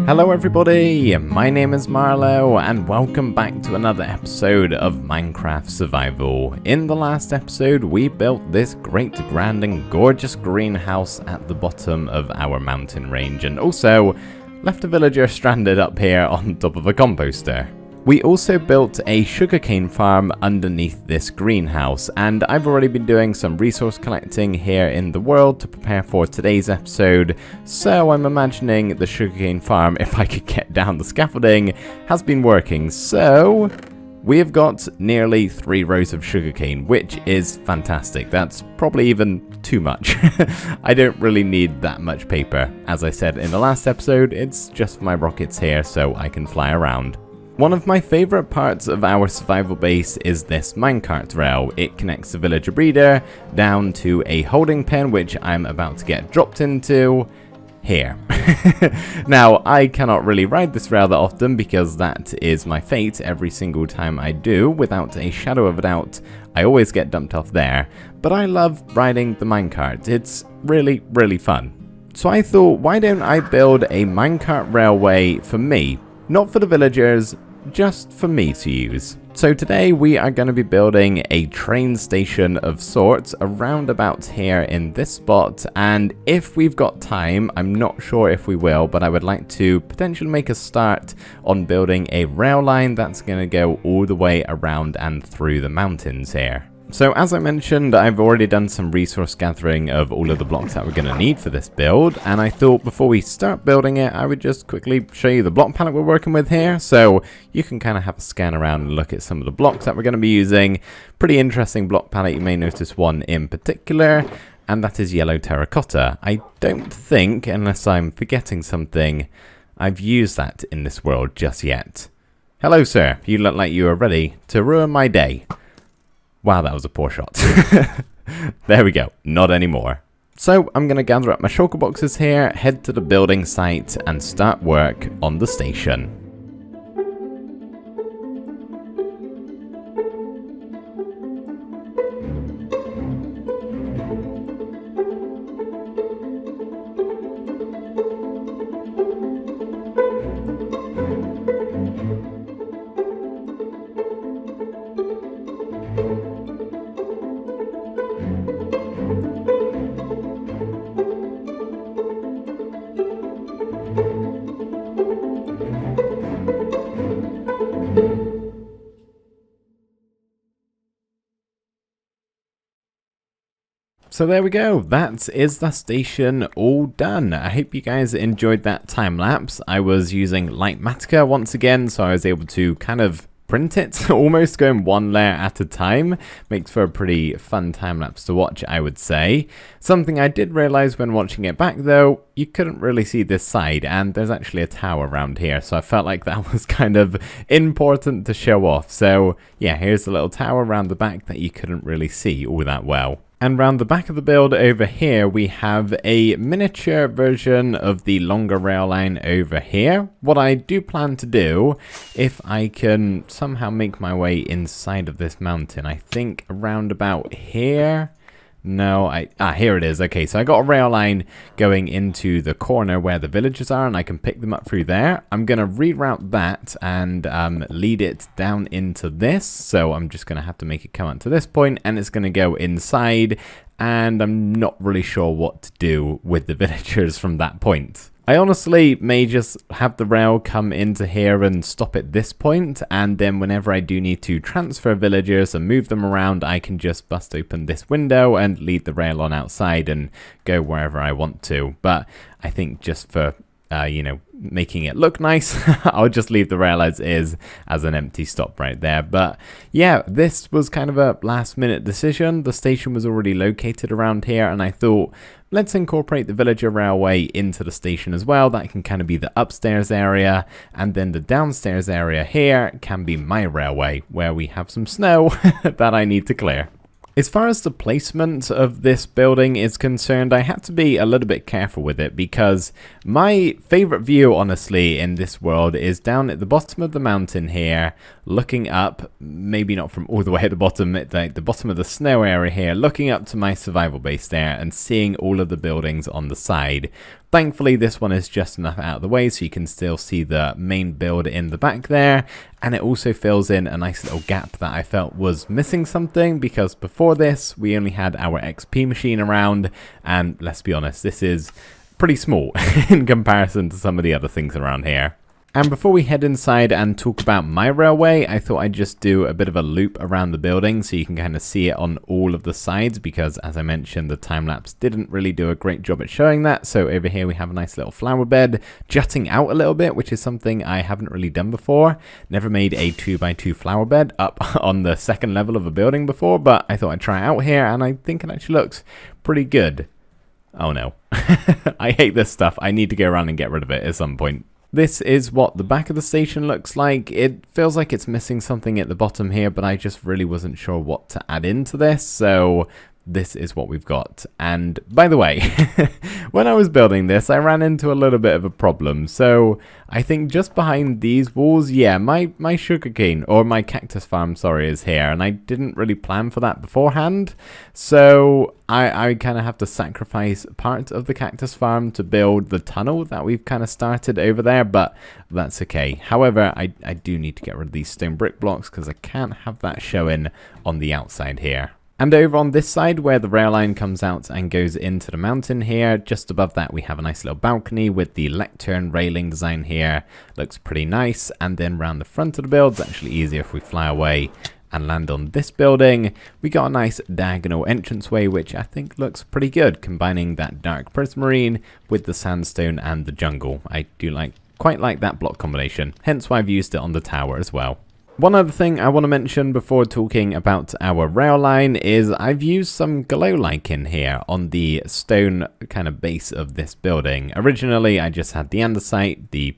Hello everybody, my name is Marlowe and welcome back to another episode of Minecraft Survival. In the last episode we built this great, grand and gorgeous greenhouse at the bottom of our mountain range and also left a villager stranded up here on top of a composter. We also built a sugarcane farm underneath this greenhouse, and I've already been doing some resource collecting here in the world to prepare for today's episode, so I'm imagining the sugarcane farm, if I could get down the scaffolding, has been working. So we have got nearly 3 rows of sugarcane, which is fantastic. That's probably even too much. I don't really need that much paper. As I said in the last episode, it's just for my rockets here so I can fly around. One of my favourite parts of our survival base is this minecart rail. It connects the villager breeder down to a holding pen which I'm about to get dropped into here. Now, I cannot really ride this rail that often because that is my fate every single time I do. Without a shadow of a doubt, I always get dumped off there. But I love riding the minecart. It's really, really fun. So I thought, why don't I build a minecart railway for me? Not for the villagers, just for me to use. So today we are going to be building a train station of sorts around about here in this spot, and if we've got time, I'm not sure if we will, but I would like to potentially make a start on building a rail line that's going to go all the way around and through the mountains here. So as I mentioned, I've already done some resource gathering of all of the blocks that we're going to need for this build, and I thought before we start building it, I would just quickly show you the block palette we're working with here, so you can kind of have a scan around and look at some of the blocks that we're going to be using. Pretty interesting block palette. You may notice one in particular, and that is yellow terracotta. I don't think, unless I'm forgetting something, I've used that in this world just yet. Hello sir, you look like you are ready to ruin my day. Wow, that was a poor shot. There we go, not anymore. So I'm going to gather up my shulker boxes here, head to the building site and start work on the station. So there we go, that is the station all done. I hope you guys enjoyed that time lapse. I was using Lightmatica once again, so I was able to kind of print it, almost going one layer at a time. Makes for a pretty fun time lapse to watch, I would say. Something I did realize when watching it back though, you couldn't really see this side, and there's actually a tower around here, so I felt like that was kind of important to show off. So yeah, here's a little tower around the back that you couldn't really see all that well. And round the back of the build over here, we have a miniature version of the longer rail line over here. What I do plan to do, if I can somehow make my way inside of this mountain, I think around about here. No, here it is. Okay, so I got a rail line going into the corner where the villagers are, and I can pick them up through there. I'm going to reroute that and lead it down into this. So I'm just going to have to make it come up to this point, and it's going to go inside, and I'm not really sure what to do with the villagers from that point. I honestly may just have the rail come into here and stop at this point, and then whenever I do need to transfer villagers and move them around, I can just bust open this window and lead the rail on outside and go wherever I want to. But I think just for you know, making it look nice, I'll just leave the rail as is, as an empty stop right there. But yeah, this was kind of a last minute decision. The station was already located around here, and I thought, let's incorporate the villager railway into the station as well. That can kind of be the upstairs area, and then the downstairs area here can be my railway, where we have some snow that I need to clear. As far as the placement of this building is concerned, I had to be a little bit careful with it because my favorite view, honestly, in this world is down at the bottom of the mountain here, looking up, maybe not from all the way at the bottom, at the bottom of the snow area here, looking up to my survival base there and seeing all of the buildings on the side. Thankfully, this one is just enough out of the way so you can still see the main build in the back there, and it also fills in a nice little gap that I felt was missing something, because before this we only had our XP machine around, and let's be honest, this is pretty small in comparison to some of the other things around here. And before we head inside and talk about my railway, I thought I'd just do a bit of a loop around the building so you can kind of see it on all of the sides, because as I mentioned, the time-lapse didn't really do a great job at showing that. So over here we have a nice little flower bed jutting out a little bit, which is something I haven't really done before. Never made a 2x2 flower bed up on the second level of a building before, but I thought I'd try it out here, and I think it actually looks pretty good. Oh no. I hate this stuff. I need to go around and get rid of it at some point. This is what the back of the station looks like. It feels like it's missing something at the bottom here, but I just really wasn't sure what to add into this, so this is what we've got. And by the way, when I was building this, I ran into a little bit of a problem. So I think just behind these walls, yeah, my sugarcane, or my cactus farm, sorry, is here, and I didn't really plan for that beforehand. So I kind of have to sacrifice part of the cactus farm to build the tunnel that we've kind of started over there, but that's okay. However, I do need to get rid of these stone brick blocks because I can't have that showing on the outside here. And over on this side where the rail line comes out and goes into the mountain here, just above that we have a nice little balcony with the lectern railing design here. Looks pretty nice. And then around the front of the build, it's actually easier if we fly away and land on this building. We got a nice diagonal entranceway, which I think looks pretty good, combining that dark prismarine with the sandstone and the jungle. I do quite like that block combination, hence why I've used it on the tower as well. One other thing I want to mention before talking about our rail line is I've used some glow lichen here on the stone kind of base of this building. Originally, I just had the andesite, the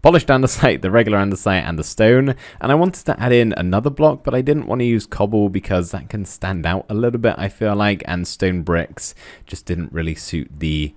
polished andesite, the regular andesite, and the stone, and I wanted to add in another block, but I didn't want to use cobble because that can stand out a little bit, I feel like, and stone bricks just didn't really suit the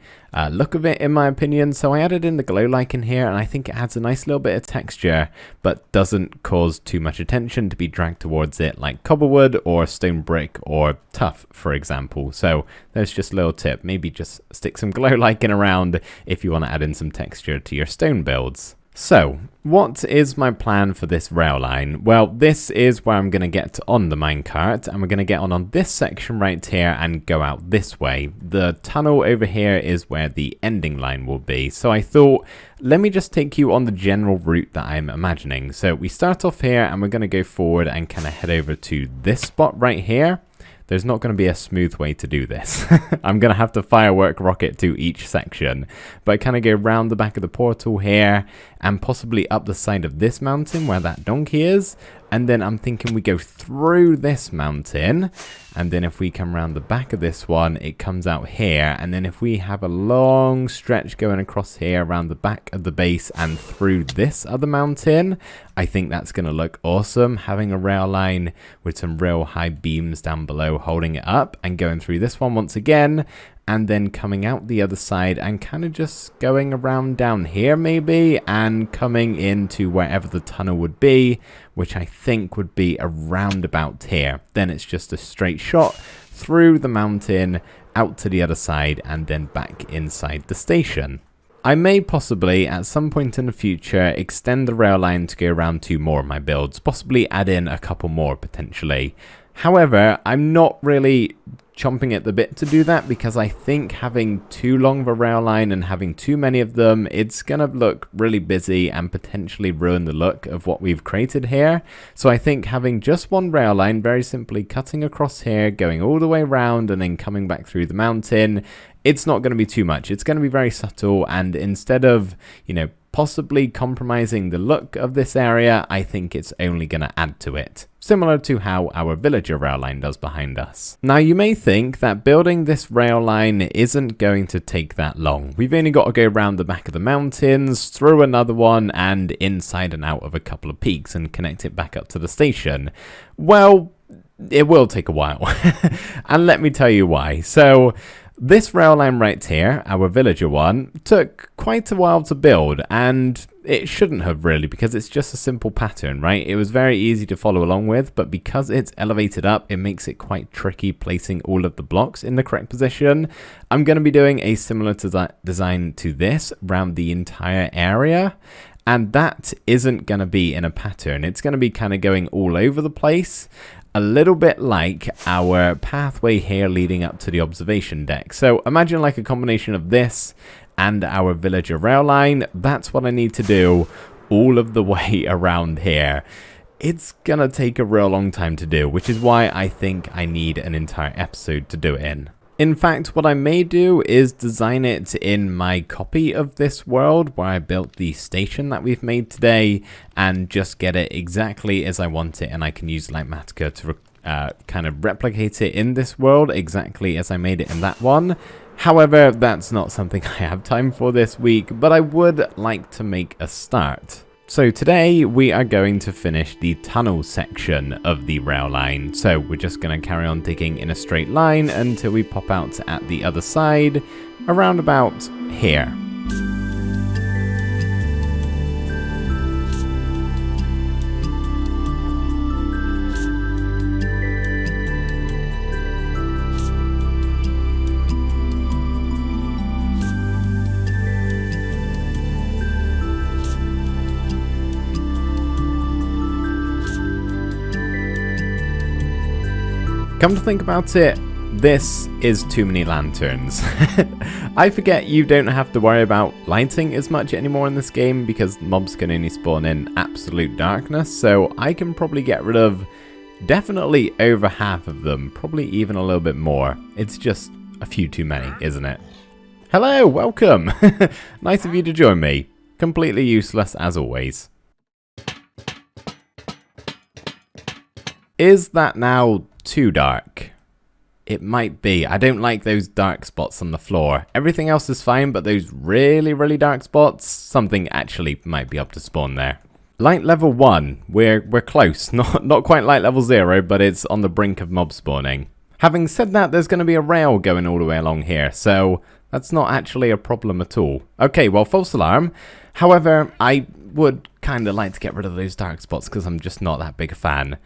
look of it, in my opinion. So I added in the glow lichen here, and I think it adds a nice little bit of texture, but doesn't cause too much attention to be dragged towards it like cobblewood or stone brick or tuff, for example. So there's just a little tip, maybe just stick some glow lichen around if you want to add in some texture to your stone builds. So, what is my plan for this rail line? Well, this is where I'm going to get on the minecart, and we're going to get on this section right here and go out this way. The tunnel over here is where the ending line will be. So I thought, let me just take you on the general route that I'm imagining. So we start off here and we're going to go forward and kind of head over to this spot right here. There's not going to be a smooth way to do this. I'm going to have to firework rocket to each section. But kind of go around the back of the portal here and possibly up the side of this mountain where that donkey is. And then I'm thinking we go through this mountain. And then if we come around the back of this one, it comes out here. And then if we have a long stretch going across here around the back of the base and through this other mountain, I think that's going to look awesome. Having a rail line with some real high beams down below holding it up and going through this one once again. And then coming out the other side and kind of just going around down here maybe and coming into wherever the tunnel would be, which I think would be around about here. Then it's just a straight shot through the mountain out to the other side and then back inside the station. I may possibly at some point in the future extend the rail line to go around 2 more of my builds, possibly add in a couple more potentially. However, I'm not really chomping at the bit to do that because I think having too long of a rail line and having too many of them, it's gonna look really busy and potentially ruin the look of what we've created here. So I think having just one rail line, very simply cutting across here, going all the way around and then coming back through the mountain, it's not going to be too much. It's going to be very subtle, and instead of, possibly compromising the look of this area, I think it's only going to add to it. Similar to how our villager rail line does behind us. Now you may think that building this rail line isn't going to take that long. We've only got to go around the back of the mountains, through another one, and inside and out of a couple of peaks and connect it back up to the station. Well, it will take a while. And let me tell you why. So this rail line right here, our villager one, took quite a while to build, and it shouldn't have really, because it's just a simple pattern, right? It was very easy to follow along with, but because it's elevated up, it makes it quite tricky placing all of the blocks in the correct position. I'm going to be doing a similar design to this around the entire area, and that isn't going to be in a pattern. It's going to be kind of going all over the place, a little bit like our pathway here leading up to the observation deck. So imagine like a combination of this and our villager rail line. That's what I need to do all of the way around here. It's gonna take a real long time to do, which is why I think I need an entire episode to do it in. In fact, what I may do is design it in my copy of this world where I built the station that we've made today, and just get it exactly as I want it, and I can use Lightmatica to kind of replicate it in this world exactly as I made it in that one. However, that's not something I have time for this week, but I would like to make a start. So today we are going to finish the tunnel section of the rail line. So we're just going to carry on digging in a straight line until we pop out at the other side, around about here. Come to think about it, this is too many lanterns. I forget you don't have to worry about lighting as much anymore in this game because mobs can only spawn in absolute darkness, so I can probably get rid of definitely over half of them, probably even a little bit more. It's just a few too many, isn't it? Hello, welcome! Nice of you to join me. Completely useless as always. Is that now too dark? It might be. I don't like those dark spots on the floor. Everything else is fine, but those really, really dark spots, something actually might be up to spawn there. Light level 1. We're close. Not quite light level 0, but it's on the brink of mob spawning. Having said that, there's going to be a rail going all the way along here, so that's not actually a problem at all. Okay, well, false alarm. However, I would kind of like to get rid of those dark spots because I'm just not that big a fan.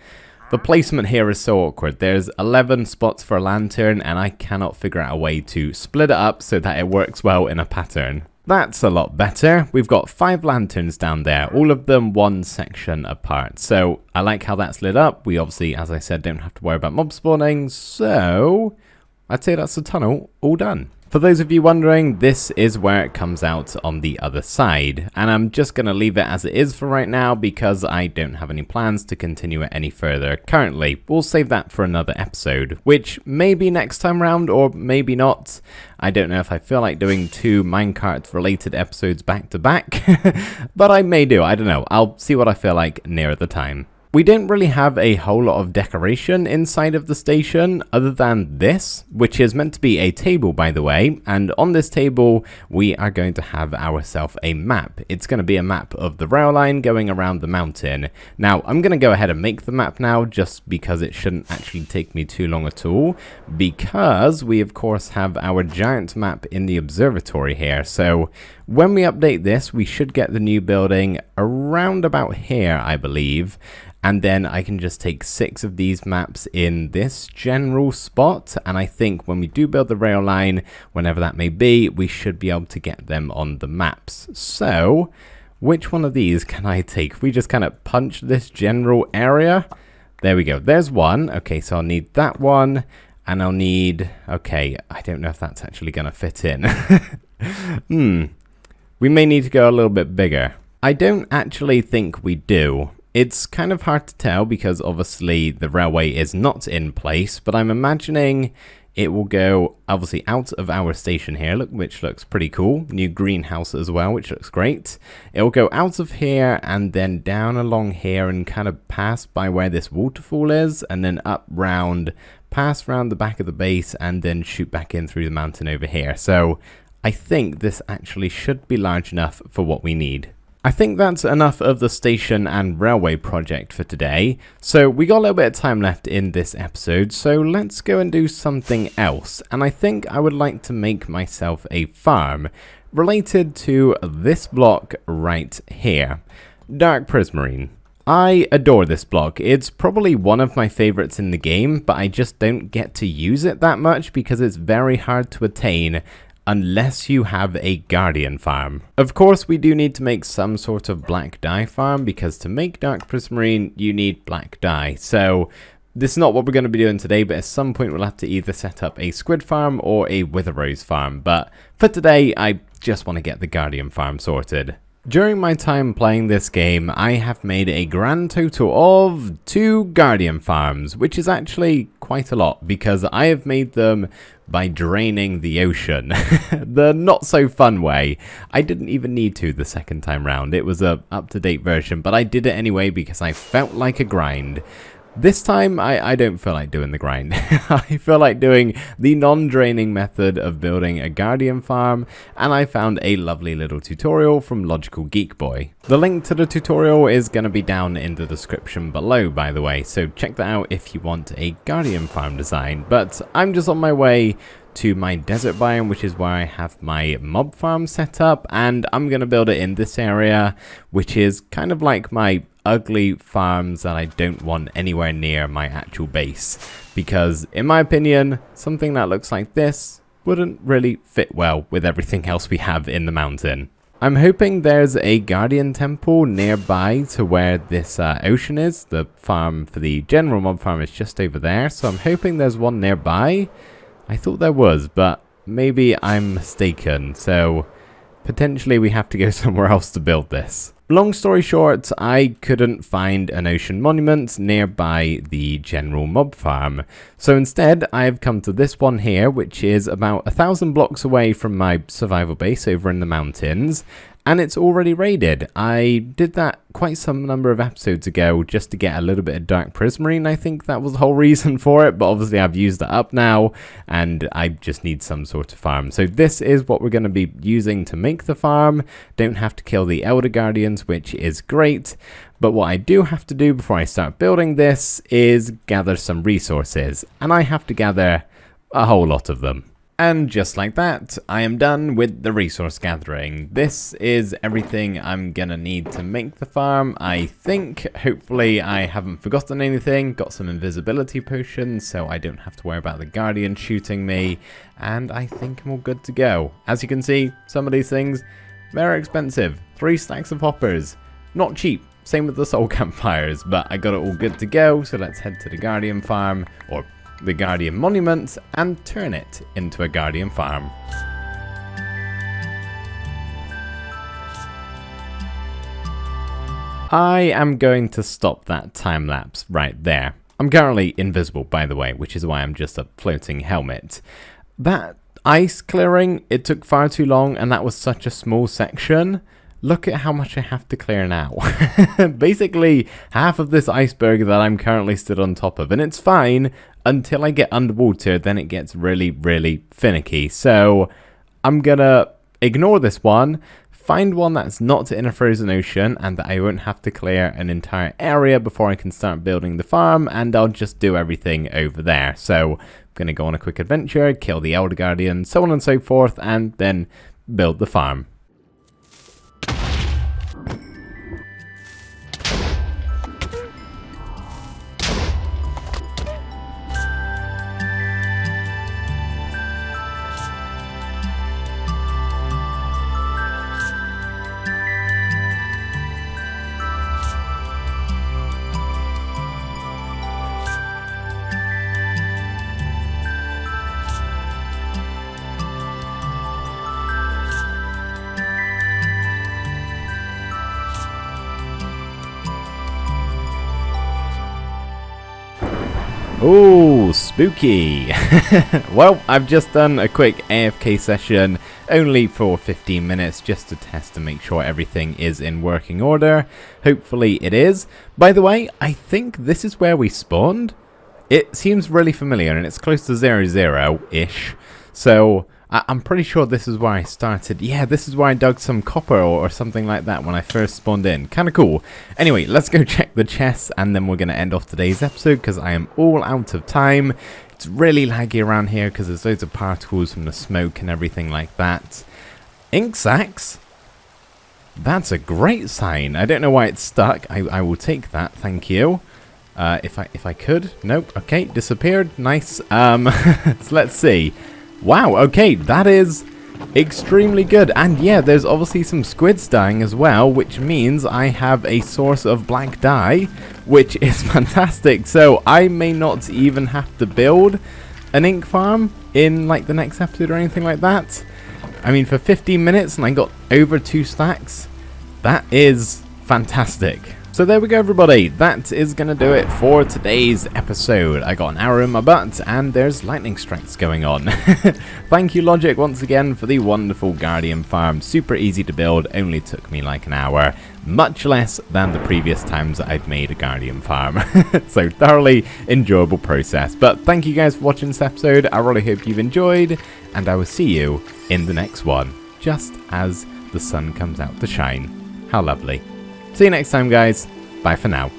The placement here is so awkward. There's 11 spots for a lantern, and I cannot figure out a way to split it up so that it works well in a pattern. That's a lot better. We've got 5 lanterns down there, all of them one section apart. So I like how that's lit up. We obviously, as I said, don't have to worry about mob spawning. So I'd say that's the tunnel all done. For those of you wondering, this is where it comes out on the other side, and I'm just going to leave it as it is for right now because I don't have any plans to continue it any further currently. We'll save that for another episode, which maybe next time round or maybe not. I don't know if I feel like doing 2 Minecart related episodes back to back, but I may do, I don't know. I'll see what I feel like nearer the time. We don't really have a whole lot of decoration inside of the station other than this, which is meant to be a table, by the way, and on this table we are going to have ourselves a map. It's going to be a map of the rail line going around the mountain. Now I'm going to go ahead and make the map now just because it shouldn't actually take me too long at all, because we of course have our giant map in the observatory here. So when we update this, we should get the new building around about here, I believe. And then I can just take 6 of these maps in this general spot. And I think when we do build the rail line, whenever that may be, we should be able to get them on the maps. So which one of these can I take? If we just kind of punch this general area. There we go. There's one. Okay, so I'll need that one. And I'll need... Okay, I don't know if that's actually going to fit in. We may need to go a little bit bigger. I don't actually think we do. It's kind of hard to tell because obviously the railway is not in place, but I'm imagining it will go obviously out of our station here, which looks pretty cool. New greenhouse as well, which looks great. It will go out of here and then down along here and kind of pass by where this waterfall is, and then up round, pass round the back of the base, and then shoot back in through the mountain over here. So I think this actually should be large enough for what we need. I think that's enough of the station and railway project for today. So we got a little bit of time left in this episode, so let's go and do something else. And I think I would like to make myself a farm. related to this block right here, Dark Prismarine. I adore this block. It's probably one of my favorites in the game, but I just don't get to use it that much because it's very hard to attain unless you have a Guardian farm. Of course, we do need to make some sort of black dye farm because to make Dark Prismarine, you need black dye. So this is not what we're going to be doing today, but at some point we'll have to either set up a squid farm or a wither rose farm. But for today, I just want to get the Guardian farm sorted. During my time playing this game, I have made a grand total of 2 Guardian farms, which is actually quite a lot because I have made them by draining the ocean. The not so fun way. I didn't even need to the second time round. It was a up-to-date version, but I did it anyway because I felt like a grind. This time, I don't feel like doing the grind. I feel like doing the non-draining method of building a Guardian farm, and I found a lovely little tutorial from Logical Geek Boy. The link to the tutorial is going to be down in the description below, by the way, so check that out if you want a Guardian farm design. But I'm just on my way to my desert biome, which is where I have my mob farm set up, and I'm going to build it in this area, which is kind of like my ugly farms that I don't want anywhere near my actual base, because in my opinion something that looks like this wouldn't really fit well with everything else we have in the mountain. I'm hoping there's a Guardian temple nearby to where this ocean is. The farm for the general mob farm is just over there, so I'm hoping there's one nearby. I thought there was, but maybe I'm mistaken, so potentially we have to go somewhere else to build this. Long story short, I couldn't find an ocean monument nearby the general mob farm. So instead, I've come to this one here, which is about 1,000 blocks away from my survival base over in the mountains. And it's already raided. I did that quite some number of episodes ago just to get a little bit of Dark Prismarine. I think that was the whole reason for it, but obviously I've used it up now and I just need some sort of farm. So this is what we're going to be using to make the farm. Don't have to kill the Elder Guardians, which is great. But what I do have to do before I start building this is gather some resources, and I have to gather a whole lot of them. And just like that, I am done with the resource gathering. This is everything I'm gonna need to make the farm, I think. Hopefully I haven't forgotten anything. Got some invisibility potions, so I don't have to worry about the Guardian shooting me. And I think I'm all good to go. As you can see, some of these things, very expensive. 3 stacks of hoppers. Not cheap. Same with the soul campfires, but I got it all good to go, so let's head to the Guardian farm, or the Guardian monument, and turn it into a Guardian farm. I am going to stop that time lapse right there. I'm currently invisible, by the way, which is why I'm just a floating helmet. That ice clearing, it took far too long, and that was such a small section. Look at how much I have to clear now. Basically, half of this iceberg that I'm currently stood on top of, and it's fine until I get underwater, then it gets really, really finicky. So I'm gonna ignore this one, find one that's not in a frozen ocean and that I won't have to clear an entire area before I can start building the farm, and I'll just do everything over there. So I'm gonna go on a quick adventure, kill the Elder Guardian, so on and so forth, and then build the farm. Oh, spooky. Well, I've just done a quick AFK session, only for 15 minutes, just to test and make sure everything is in working order. Hopefully it is. By the way, I think this is where we spawned. It seems really familiar, and it's close to 0-0-ish. So I'm pretty sure this is where I started. Yeah, this is where I dug some copper or something like that when I first spawned in. Kind of cool. Anyway, let's go check the chests, and then we're going to end off today's episode because I am all out of time. It's really laggy around here because there's loads of particles from the smoke and everything like that. Ink sacks? That's a great sign. I don't know why it's stuck. I will take that, thank you. If I could. Nope. Okay, disappeared. Nice. So let's see. Wow, okay, that is extremely good. And yeah, there's obviously some squids dying as well, which means I have a source of black dye, which is fantastic. So I may not even have to build an ink farm in like the next episode or anything like that. I mean, for 15 minutes and I got over 2 stacks. That is fantastic. So there we go, everybody. That is going to do it for today's episode. I got an arrow in my butt and there's lightning strikes going on. Thank you, Logic, once again for the wonderful Guardian farm. Super easy to build. Only took me like an hour. Much less than the previous times I've made a Guardian farm. So thoroughly enjoyable process. But thank you guys for watching this episode. I really hope you've enjoyed. And I will see you in the next one. Just as the sun comes out to shine. How lovely. See you next time, guys. Bye for now.